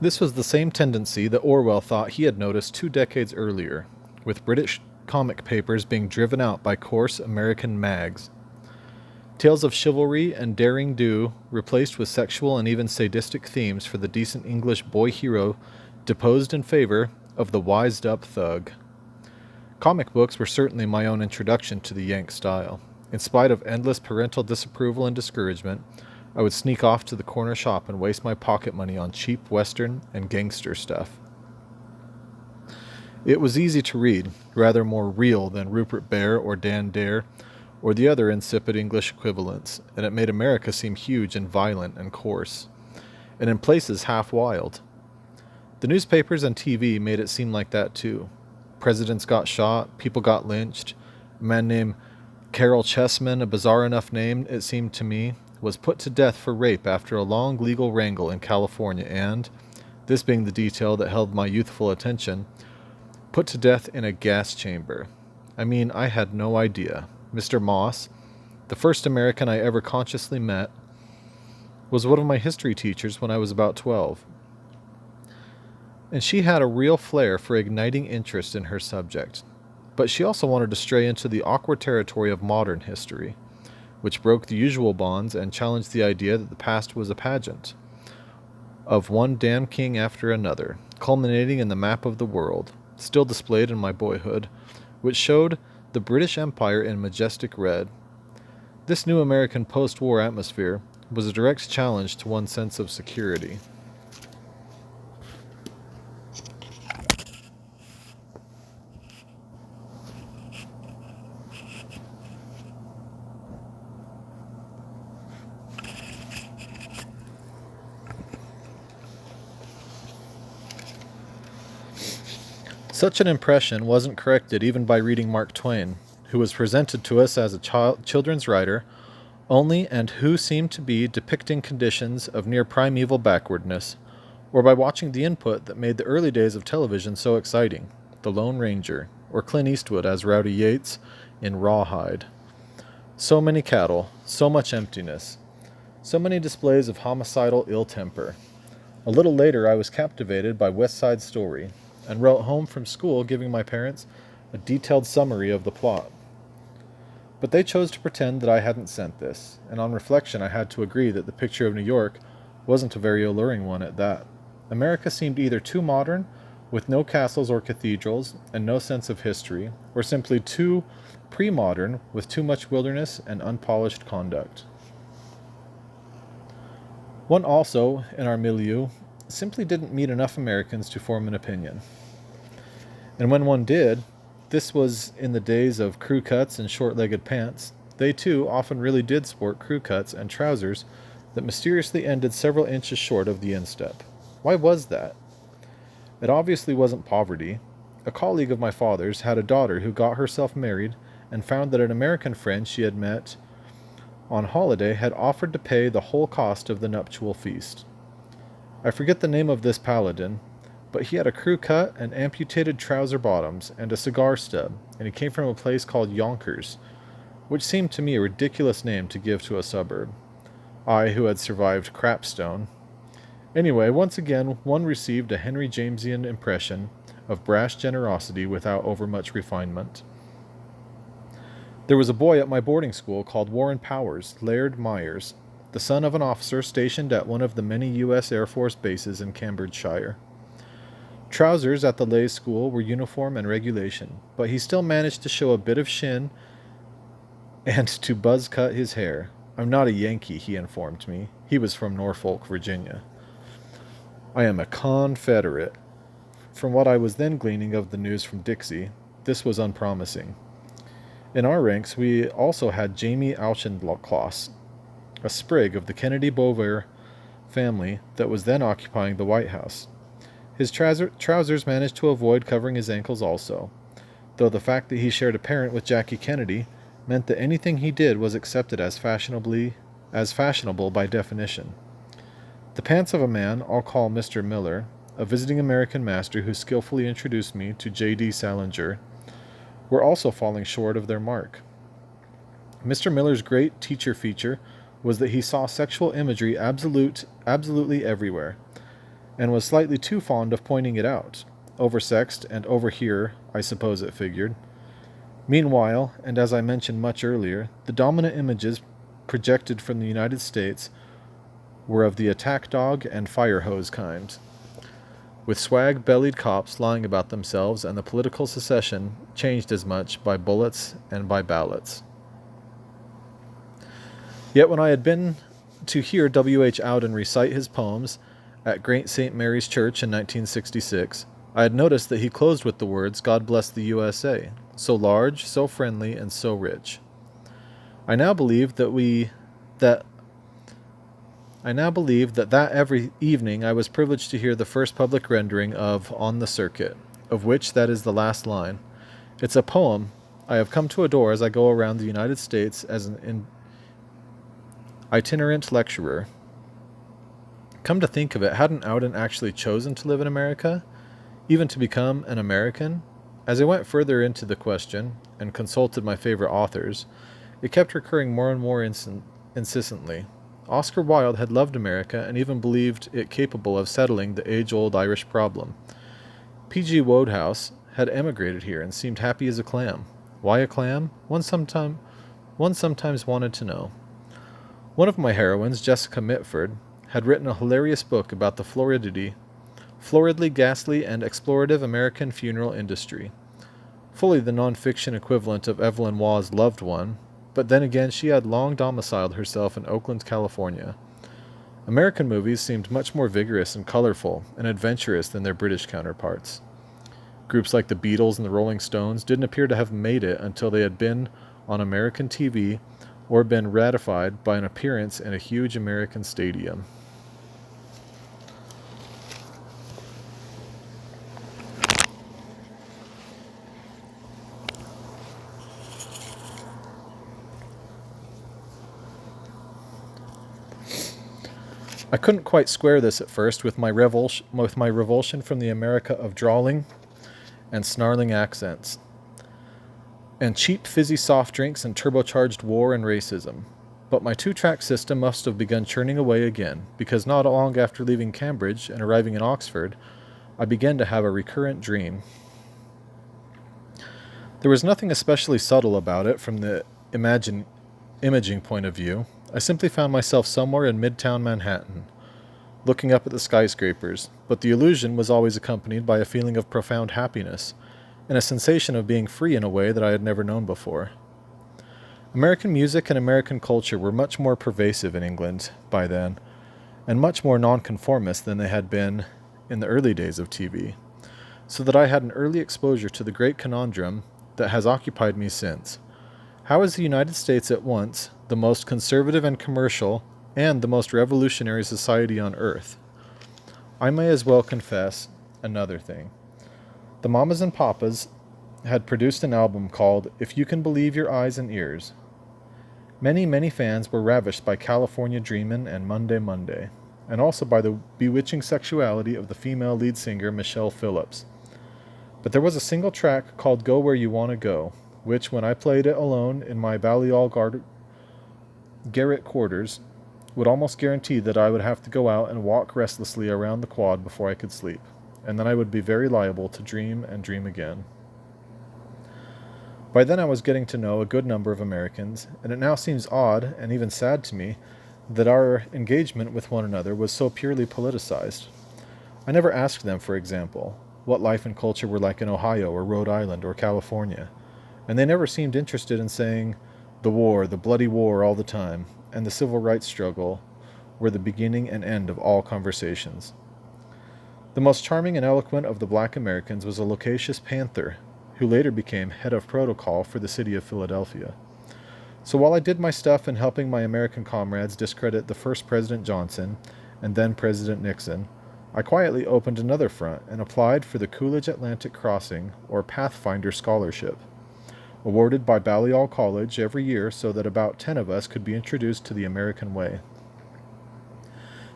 This was the same tendency that Orwell thought he had noticed 2 decades earlier, with British comic papers being driven out by coarse American mags. Tales of chivalry and daring do replaced with sexual and even sadistic themes for the decent English boy hero deposed in favor of the wised up thug. Comic books were certainly my own introduction to the Yank style. In spite of endless parental disapproval and discouragement, I would sneak off to the corner shop and waste my pocket money on cheap Western and gangster stuff. It was easy to read, rather more real than Rupert Bear or Dan Dare or the other insipid English equivalents, and it made America seem huge and violent and coarse, and in places half wild. The newspapers and TV made it seem like that too. Presidents got shot, people got lynched. A man named Carol Chessman, a bizarre enough name, it seemed to me, was put to death for rape after a long legal wrangle in California and, this being the detail that held my youthful attention, put to death in a gas chamber. I mean, I had no idea. Mr. Moss, the first American I ever consciously met, was one of my history teachers when I was about 12. And she had a real flair for igniting interest in her subject. But she also wanted to stray into the awkward territory of modern history, which broke the usual bonds and challenged the idea that the past was a pageant of one damn king after another, culminating in the map of the world, still displayed in my boyhood, which showed the British Empire in majestic red. This new American post-war atmosphere was a direct challenge to one's sense of security. Such an impression wasn't corrected even by reading Mark Twain, who was presented to us as a children's writer only and who seemed to be depicting conditions of near primeval backwardness, or by watching the input that made the early days of television so exciting, The Lone Ranger, or Clint Eastwood as Rowdy Yates in Rawhide. So many cattle, so much emptiness, so many displays of homicidal ill temper. A little later I was captivated by West Side Story, and wrote home from school giving my parents a detailed summary of the plot. But they chose to pretend that I hadn't sent this, and on reflection I had to agree that the picture of New York wasn't a very alluring one at that. America seemed either too modern, with no castles or cathedrals, and no sense of history, or simply too pre-modern, with too much wilderness and unpolished conduct. One also, in our milieu, simply didn't meet enough Americans to form an opinion. And when one did, this was in the days of crew cuts and short-legged pants, they too often really did sport crew cuts and trousers that mysteriously ended several inches short of the instep. Why was that? It obviously wasn't poverty. A colleague of my father's had a daughter who got herself married and found that an American friend she had met on holiday had offered to pay the whole cost of the nuptial feast. I forget the name of this paladin, but he had a crew cut and amputated trouser bottoms and a cigar stub, and he came from a place called Yonkers, which seemed to me a ridiculous name to give to a suburb. I, who had survived Crapstone. Anyway, once again, one received a Henry Jamesian impression of brash generosity without overmuch refinement. There was a boy at my boarding school called Warren Powers, Laird Myers, the son of an officer stationed at one of the many U.S. Air Force bases in Cambridgeshire. Trousers at the Lay School were uniform and regulation, but he still managed to show a bit of shin and to buzz cut his hair. I'm not a Yankee, he informed me. He was from Norfolk, Virginia. I am a Confederate. From what I was then gleaning of the news from Dixie, this was unpromising. In our ranks, we also had Jamie Auchincloss, a sprig of the Kennedy-Bover family that was then occupying the White House. His trousers managed to avoid covering his ankles also, though the fact that he shared a parent with Jackie Kennedy meant that anything he did was accepted as fashionable by definition. The pants of a man I'll call Mr. Miller, a visiting American master who skillfully introduced me to J.D. Salinger, were also falling short of their mark. Mr. Miller's great teacher feature was that he saw sexual imagery absolutely everywhere, and was slightly too fond of pointing it out. Oversexed and over here, I suppose it figured. Meanwhile, and as I mentioned much earlier, the dominant images projected from the United States were of the attack dog and fire hose kind, with swag-bellied cops lying about themselves and the political secession changed as much by bullets and by ballots. Yet when I had been to hear W. H. Auden recite his poems at Great St. Mary's Church in 1966, I had noticed that he closed with the words, "God bless the USA," so large, so friendly, and so rich. I now believe that every evening I was privileged to hear the first public rendering of On the Circuit, of which that is the last line. It's a poem I have come to adore as I go around the United States as an itinerant lecturer. Come to think of it, hadn't Auden actually chosen to live in America? Even to become an American? As I went further into the question, and consulted my favorite authors, it kept recurring more and more insistently. Oscar Wilde had loved America and even believed it capable of settling the age-old Irish problem. P.G. Wodehouse had emigrated here and seemed happy as a clam. Why a clam? One sometimes wanted to know. One of my heroines, Jessica Mitford, had written a hilarious book about the floridly ghastly and explorative American funeral industry. Fully the non-fiction equivalent of Evelyn Waugh's Loved One, but then again she had long domiciled herself in Oakland, California. American movies seemed much more vigorous and colorful and adventurous than their British counterparts. Groups like the Beatles and the Rolling Stones didn't appear to have made it until they had been on American TV or been ratified by an appearance in a huge American stadium. I couldn't quite square this at first with my revulsion from the America of drawling and snarling accents, and cheap fizzy soft drinks and turbocharged war and racism. But my two-track system must have begun churning away again, because not long after leaving Cambridge and arriving in Oxford, I began to have a recurrent dream. There was nothing especially subtle about it from the imaging point of view. I simply found myself somewhere in Midtown Manhattan, looking up at the skyscrapers, but the illusion was always accompanied by a feeling of profound happiness, and a sensation of being free in a way that I had never known before. American music and American culture were much more pervasive in England by then, and much more nonconformist than they had been in the early days of TV, so that I had an early exposure to the great conundrum that has occupied me since. How is the United States at once the most conservative and commercial and the most revolutionary society on earth? I may as well confess another thing. The Mamas and Papas had produced an album called If You Can Believe Your Eyes and Ears. Many, many fans were ravished by California Dreamin' and Monday Monday, and also by the bewitching sexuality of the female lead singer Michelle Phillips. But there was a single track called Go Where You Wanna Go, which, when I played it alone in my Balliol garret quarters, would almost guarantee that I would have to go out and walk restlessly around the quad before I could sleep, and then I would be very liable to dream and dream again. By then I was getting to know a good number of Americans, and it now seems odd and even sad to me that our engagement with one another was so purely politicized. I never asked them, for example, what life and culture were like in Ohio or Rhode Island or California, and they never seemed interested in saying the war, the bloody war all the time, and the civil rights struggle were the beginning and end of all conversations. The most charming and eloquent of the black Americans was a loquacious panther, who later became head of protocol for the city of Philadelphia. So while I did my stuff in helping my American comrades discredit the first President Johnson and then President Nixon, I quietly opened another front and applied for the Coolidge Atlantic Crossing, or Pathfinder Scholarship, awarded by Balliol College every year so that about 10 of us could be introduced to the American way.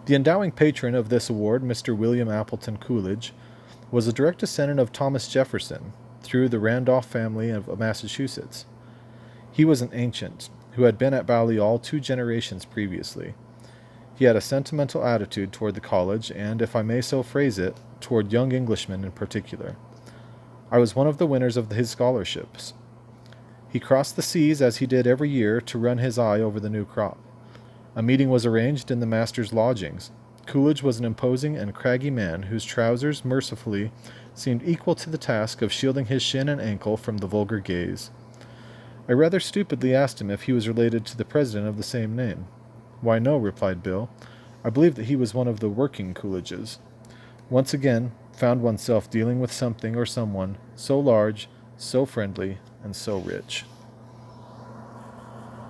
The endowing patron of this award, Mr. William Appleton Coolidge, was a direct descendant of Thomas Jefferson through the Randolph family of Massachusetts. He was an ancient who had been at Balliol 2 generations previously. He had a sentimental attitude toward the college, and, if I may so phrase it, toward young Englishmen in particular. I was one of the winners of his scholarships. He crossed the seas as he did every year to run his eye over the new crop. A meeting was arranged in the master's lodgings. Coolidge was an imposing and craggy man whose trousers, mercifully, seemed equal to the task of shielding his shin and ankle from the vulgar gaze. I rather stupidly asked him if he was related to the president of the same name. "Why, no," replied Bill. "I believe that he was one of the working Coolidges." Once again, found oneself dealing with something or someone so large, so friendly, and so rich.